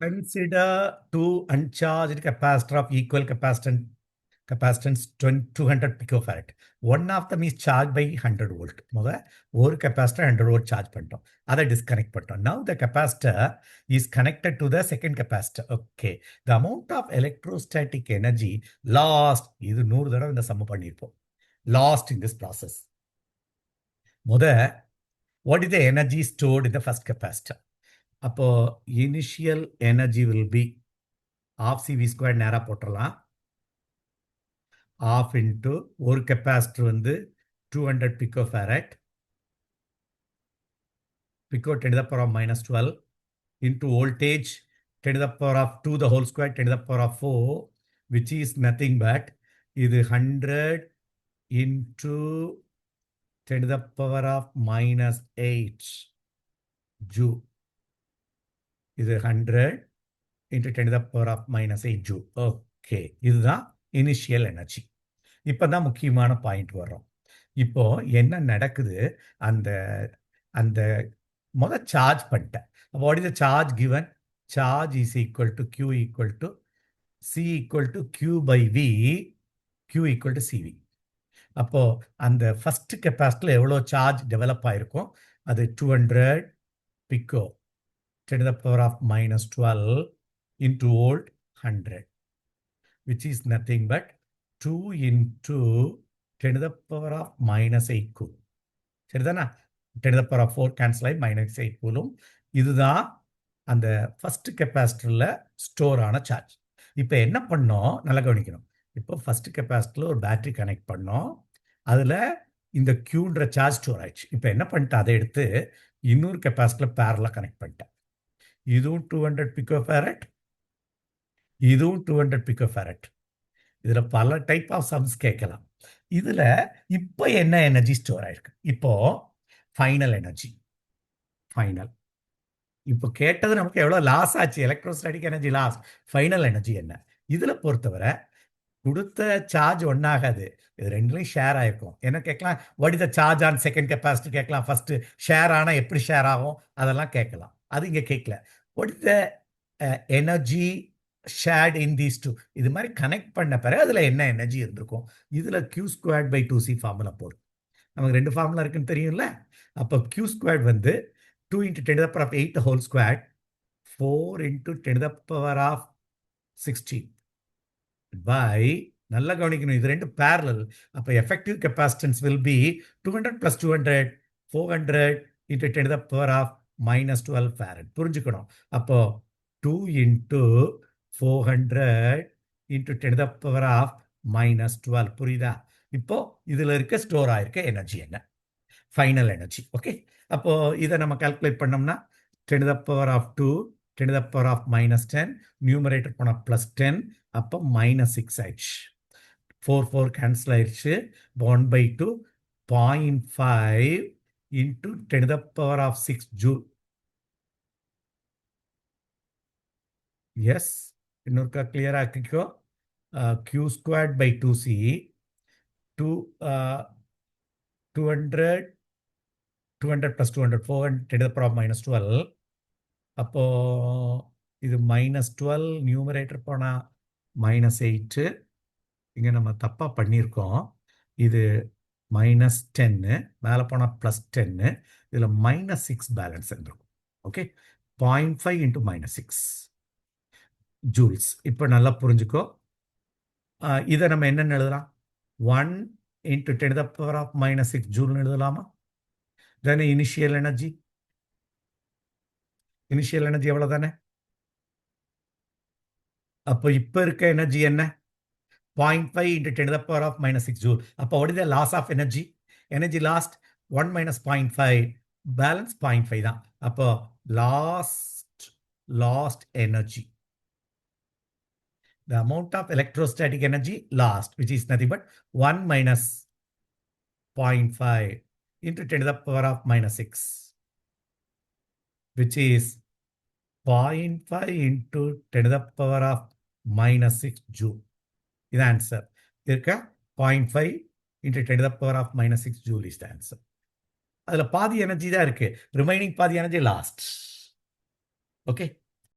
Consider two uncharged capacitor of equal capacitance 200 picofarad. One of them is charged by 100 volt. முத ஒரு capacitor 100 volt charge பண்ணிட்டோம். அதை disconnect பண்ணிட்டோம். Now the capacitor is connected to the second capacitor. Okay. The amount of electrostatic energy lost, இது 100 தடவை இந்த சம்ம பண்ணியிருப்போம். Lost in this process. முத, what is the energy stored in the first capacitor? அப்போ initial energy will be half CV square நேராக போட்டுடலாம். Half into ஒரு கெப்பாசிட்டர் வந்து 200 pico farad, pico 10 to the power of minus 12 into voltage 10 to the power of 2 the whole square 10 to the power of 4, which is nothing but இது 100 into 10 to the power of minus 8 joule. இது 100 into 10 to the power of minus 8 joule. Okay, இதுதான் initial energy. இப்போ தான் முக்கியமான point வரும். இப்போ என்ன நடக்குது, அந்த அந்த சார்ஜ் பண்ணிட்டேன். What is the charge given? Charge is equal to Q equal to C equal to Q by V, Q equal to CV. அப்போ அந்த ஃபர்ஸ்ட் கெப்பாசிட்டியில் எவ்வளோ சார்ஜ் டெவலப் ஆயிருக்கும்? அது 200 pico 10 to the power of minus 12 into volt 100, which is nothing but 2 into 10 to the power of minus 8 coulomb. சரிதானா? 10 to the power of 4 cancel ஆகி minus 8 coulomb. இதுதான் அந்த first கெப்பாசிட்டரில் store ஆன charge. இப்போ என்ன பண்ணோம், நல்லா கவனிக்கணும். இப்போ ஃபர்ஸ்ட் கெப்பாசிட்டரில் ஒரு பேட்டரி கனெக்ட் பண்ணோம். அதில் இந்த Qன்ற சார்ஜ் ஸ்டோர் ஆயிடுச்சு. இப்போ என்ன பண்ணிட்டேன், அதை எடுத்து இன்னொரு கெப்பாசிட்டரில் பேரலாக கனெக்ட் பண்ணிட்டேன். இதுவும் 200 பிகோ ஃபேரட், இதுவும் 200 பிகோ ஃபேரட். இதுல பல டைப் ஆஃப் சம்ஸ் கேட்கலாம். இதுல இப்போ என்ன எனர்ஜி ஸ்டோர் ஆயிருக்கு? இப்போ ஃபைனல் எனர்ஜி. ஃபைனல் இப்போ கேட்டது நமக்கு எவ்வளவு லாஸ் ஆச்சு, electrostatic energy loss. Final energy என்ன? இதுல பொறுத்தவரை கொடுத்த சார்ஜ் ஒன்னாகாது, இது ரெண்டுலையும் ஷேர் ஆயிருக்கும். என்ன கேட்கலாம், what is the charge on second capacity கேட்கலாம். ஃபர்ஸ்ட் ஷேர் ஆனா எப்படி ஷேர் ஆகும் அதெல்லாம் கேட்கலாம். அது இங்க கேட்கல. What is the energy shared in these two? இது மாதிரி கனெக்ட் பண்ண பிறகு அதுல என்ன எனர்ஜி இருந்திருக்கும்? இதுல Q²/2C ஃபார்முலா போடும். நமக்கு ரெண்டு ஃபார்முலா இருக்குன்னு தெரியும்ல. அப்போ Q² வந்து 2 into 10 to the power of 8 whole square 4 into 10 to the power of 16 by, நல்லா கவனிக்கணும், இது ரெண்டு parallel. அப்போ effective capacitance will be 200 plus 200 400 into 10 to the power of minus 12 farad. புரிஞ்சுக்கணும். அப்போ 2 into 400 into 10 to the power of minus 12. புரியுதா? இப்போ இதுல இருக்க ஸ்டோர் ஆயிருக்க எனர்ஜி என்ன? Final energy. ஓகே, அப்போ இதை நம்ம கால்குலேட் பண்ணோம்னா 10 to the power of 2 10 to the power of minus 10, numerator போனா plus 10, அப்போ minus 6 ஆயிடுச்சு. 4 கேன்சல் ஆயிடுச்சு. 1/2 0.5 into 10 to the power of 6 joule. S, இன்னொருக்கா கிளியரா ஆக்கிக்கோ. Q²/2C 200 plus 200 400 10 to the power of minus 12. அப்போ இது minus 12, நியூமரேட்டர் போனா minus 8. இங்க நம்ம தப்பா பண்ணியிருக்கோம். இது minus 10, மேலே போனா plus 10, இதுல minus 6 பேலன்ஸ் இருந்திருக்கும். Okay, 0.5 into minus 6 joules. இப்போ நல்லா புரிஞ்சுக்கோ. இதை நம்ம என்னன்னு எழுதலாம்? 1 into 10 to the power of minus 6 ஜூல்னு எழுதலாமா? தென் இனிஷியல் எனர்ஜி எவ்வளவு தானே? அப்போ இப்போ இருக்க எனர்ஜி என்ன? 0.5 into 10 to the power of minus 6 joule. அப்போ what is the loss of energy? Energy lost 1 minus 0.5, balance 0.5 தான். அப்போ lost energy, the amount of electrostatic energy lost, which is nothing but 1 minus 0.5 into 10 to the power of minus 6, which is 0.5 into 10 to the power of minus 6 joule. இது answer இருக்க. 0.5 into 10 to the power of minus 6 joule is the answer. அதுல பாதி energy தான் இருக்கு, remaining பாதி energy last. Okay.